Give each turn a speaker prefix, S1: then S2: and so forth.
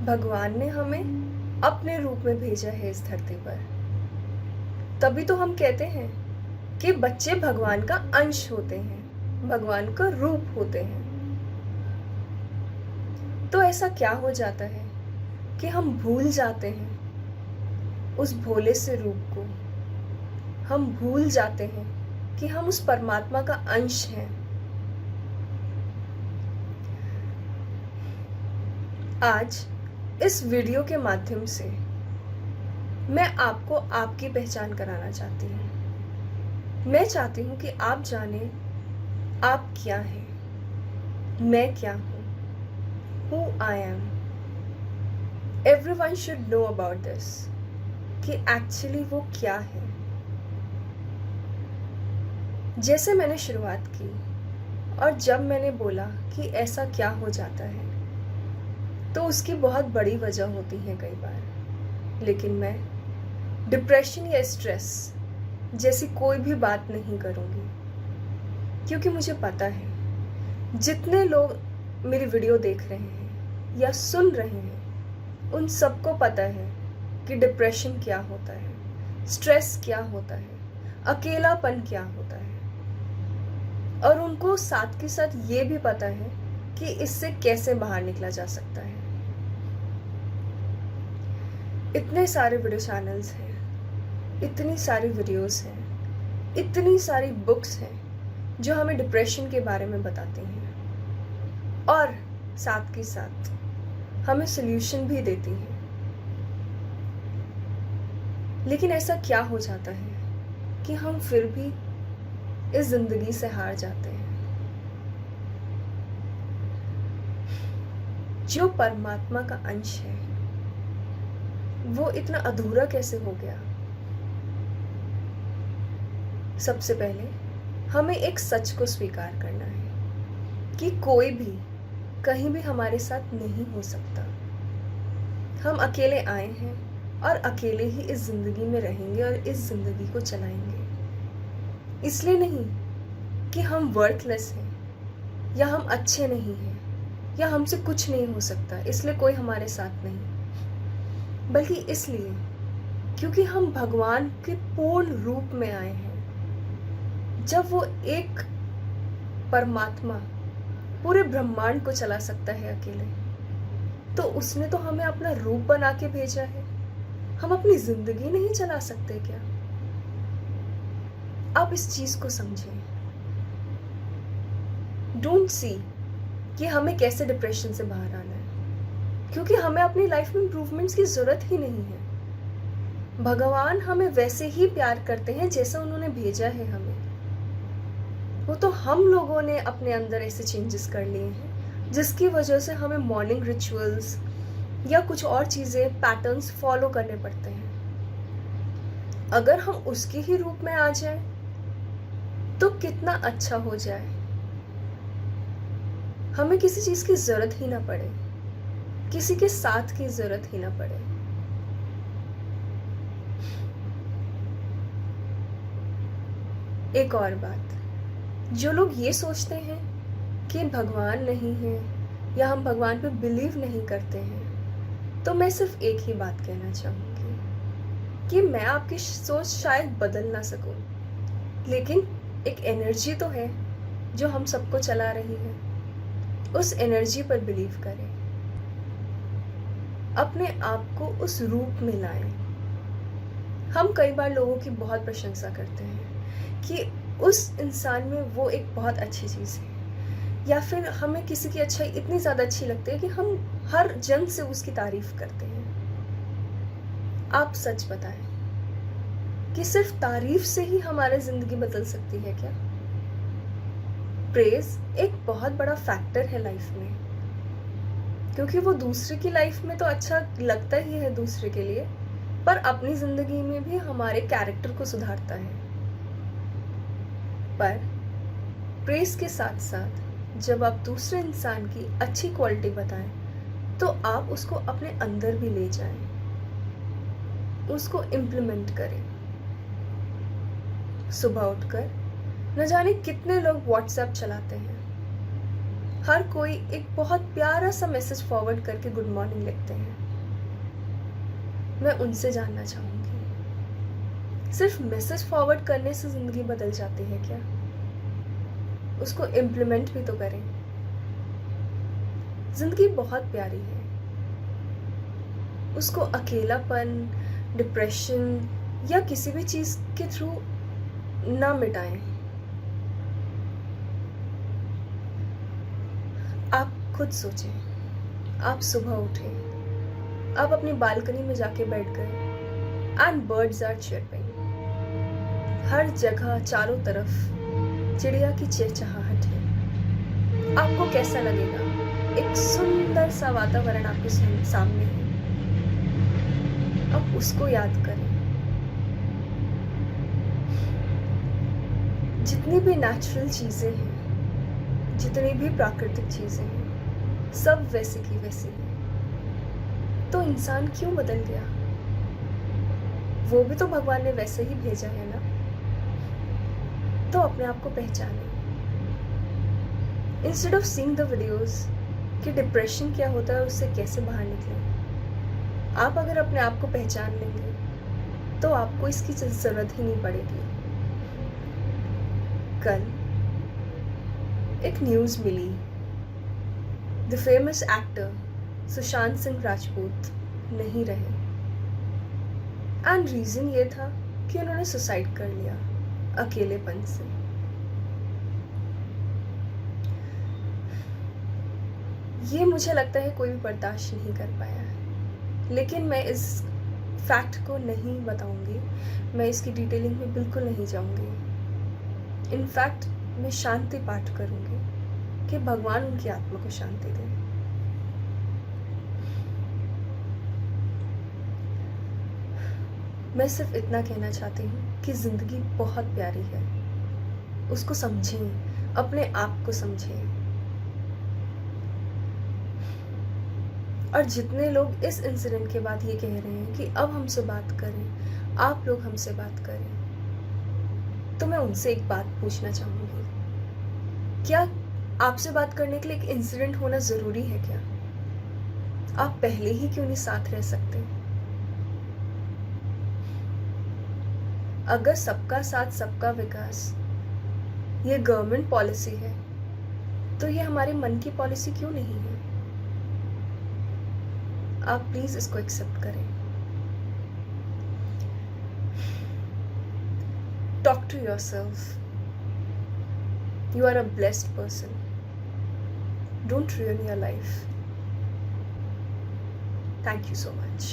S1: भगवान ने हमें अपने रूप में भेजा है इस धरती पर। तभी तो हम कहते हैं कि बच्चे भगवान का अंश होते हैं, भगवान का रूप होते हैं। तो ऐसा क्या हो जाता है कि हम भूल जाते हैं उस भोले से रूप को। हम भूल जाते हैं कि हम उस परमात्मा का अंश हैं। आज इस वीडियो के माध्यम से मैं आपको आपकी पहचान कराना चाहती हूँ। मैं चाहती हूँ कि आप जाने आप क्या हैं, मैं क्या हूँ, who I am. Everyone should know about this कि एक्चुअली वो क्या है। जैसे मैंने शुरुआत की और जब मैंने बोला कि ऐसा क्या हो जाता है, तो उसकी बहुत बड़ी वजह होती है कई बार। लेकिन मैं डिप्रेशन या स्ट्रेस जैसी कोई भी बात नहीं करूँगी, क्योंकि मुझे पता है जितने लोग मेरी वीडियो देख रहे हैं या सुन रहे हैं, उन सबको पता है कि डिप्रेशन क्या होता है, स्ट्रेस क्या होता है, अकेलापन क्या होता है। और उनको साथ के साथ ये भी पता है कि इससे कैसे बाहर निकला जा सकता है। इतने सारे वीडियो चैनल्स हैं, इतनी सारी वीडियोस हैं, इतनी सारी बुक्स हैं जो हमें डिप्रेशन के बारे में बताती हैं और साथ के साथ हमें सल्यूशन भी देती हैं। लेकिन ऐसा क्या हो जाता है कि हम फिर भी इस जिंदगी से हार जाते हैं। जो परमात्मा का अंश है वो इतना अधूरा कैसे हो गया? सबसे पहले हमें एक सच को स्वीकार करना है कि कोई भी कहीं भी हमारे साथ नहीं हो सकता। हम अकेले आए हैं और अकेले ही इस जिंदगी में रहेंगे और इस जिंदगी को चलाएंगे। इसलिए नहीं कि हम वर्थलेस हैं या हम अच्छे नहीं हैं या हमसे कुछ नहीं हो सकता इसलिए कोई हमारे साथ नहीं, बल्कि इसलिए क्योंकि हम भगवान के पूर्ण रूप में आए हैं। जब वो एक परमात्मा पूरे ब्रह्मांड को चला सकता है अकेले, तो उसने तो हमें अपना रूप बना के भेजा है। हम अपनी जिंदगी नहीं चला सकते क्या? आप इस चीज को समझें। डोंट सी कि हमें कैसे डिप्रेशन से बाहर आना है, क्योंकि हमें अपनी लाइफ में इम्प्रूवमेंट्स की जरूरत ही नहीं है। भगवान हमें वैसे ही प्यार करते हैं जैसा उन्होंने भेजा है हमें। वो तो हम लोगों ने अपने अंदर ऐसे चेंजेस कर लिए हैं जिसकी वजह से हमें मॉर्निंग रिचुअल्स या कुछ और चीजें, पैटर्न्स फॉलो करने पड़ते हैं। अगर हम उसके ही रूप में आ जाए तो कितना अच्छा हो जाए। हमें किसी चीज की जरूरत ही ना पड़े, किसी के साथ की जरूरत ही ना पड़े। एक और बात, जो लोग ये सोचते हैं कि भगवान नहीं है या हम भगवान पे बिलीव नहीं करते हैं, तो मैं सिर्फ एक ही बात कहना चाहूँगी कि मैं आपकी सोच शायद बदल ना सकूं, लेकिन एक एनर्जी तो है जो हम सबको चला रही है। उस एनर्जी पर बिलीव करें, अपने आप को उस रूप में लाएं। हम कई बार लोगों की बहुत प्रशंसा करते हैं कि उस इंसान में वो एक बहुत अच्छी चीज़ है, या फिर हमें किसी की अच्छाई इतनी ज़्यादा अच्छी लगती है कि हम हर जन से उसकी तारीफ करते हैं। आप सच बताएं कि सिर्फ तारीफ से ही हमारी ज़िंदगी बदल सकती है क्या? प्रेज एक बहुत बड़ा फैक्टर है लाइफ में, क्योंकि वो दूसरे की लाइफ में तो अच्छा लगता ही है दूसरे के लिए, पर अपनी ज़िंदगी में भी हमारे कैरेक्टर को सुधारता है। पर प्रेज के साथ साथ जब आप दूसरे इंसान की अच्छी क्वालिटी बताएं, तो आप उसको अपने अंदर भी ले जाएं, उसको इम्प्लीमेंट करें। सुबह उठकर न जाने कितने लोग व्हाट्सएप चलाते हैं, हर कोई एक बहुत प्यारा सा मैसेज फॉरवर्ड करके गुड मॉर्निंग लिखते हैं। मैं उनसे जानना चाहूँगी, सिर्फ मैसेज फॉरवर्ड करने से ज़िंदगी बदल जाती है क्या? उसको इम्प्लीमेंट भी तो करें। ज़िंदगी बहुत प्यारी है, उसको अकेलापन, डिप्रेशन या किसी भी चीज़ के थ्रू ना मिटाएं। आप खुद सोचें, आप सुबह उठे, आप अपनी बालकनी में जाके बैठ गए एंड बर्ड्स आर चिर्पिंग। हर जगह चारों तरफ चिड़िया की चिहचहाहट है। आपको कैसा लगेगा? एक सुंदर सा वातावरण आपके सामने है, अब उसको याद करें। जितनी भी नेचुरल चीज़ें हैं, जितनी भी प्राकृतिक चीज़ें हैं, सब वैसे की वैसी हैं। तो इंसान क्यों बदल गया? वो भी तो भगवान ने वैसे ही भेजा है ना। तो अपने आप को पहचानें। Instead of seeing the videos कि डिप्रेशन क्या होता है, उससे कैसे बाहर निकलें, आप अगर अपने आप को पहचान लेंगे तो आपको इसकी ज़रूरत ही नहीं पड़ेगी। कल एक न्यूज़ मिली, the famous actor Sushant Singh Rajput नहीं रहे एंड रीज़न ये था कि उन्होंने सुसाइड कर लिया अकेलेपन से। ये मुझे लगता है कोई भी बर्दाश्त नहीं कर पाया है, लेकिन मैं इस फैक्ट को नहीं बताऊंगी, मैं इसकी डिटेलिंग में बिल्कुल नहीं जाऊंगी। इनफैक्ट मैं शांति पाठ करूंगी कि भगवान उनकी आत्मा को शांति दे। मैं सिर्फ इतना कहना चाहती हूँ कि ज़िंदगी बहुत प्यारी है, उसको समझें, अपने आप को समझें। और जितने लोग इस इंसिडेंट के बाद ये कह रहे हैं कि अब हमसे बात करें, आप लोग हमसे बात करें, तो मैं उनसे एक बात पूछना चाहूँगी, क्या आपसे बात करने के लिए एक इंसिडेंट होना ज़रूरी है क्या? आप पहले ही क्यों नहीं साथ रह सकते? अगर सबका साथ सबका विकास ये गवर्नमेंट पॉलिसी है, तो ये हमारे मन की पॉलिसी क्यों नहीं है? आप प्लीज इसको एक्सेप्ट करें। Talk to yourself, you are a blessed person. Don't ruin your life. Thank you so much.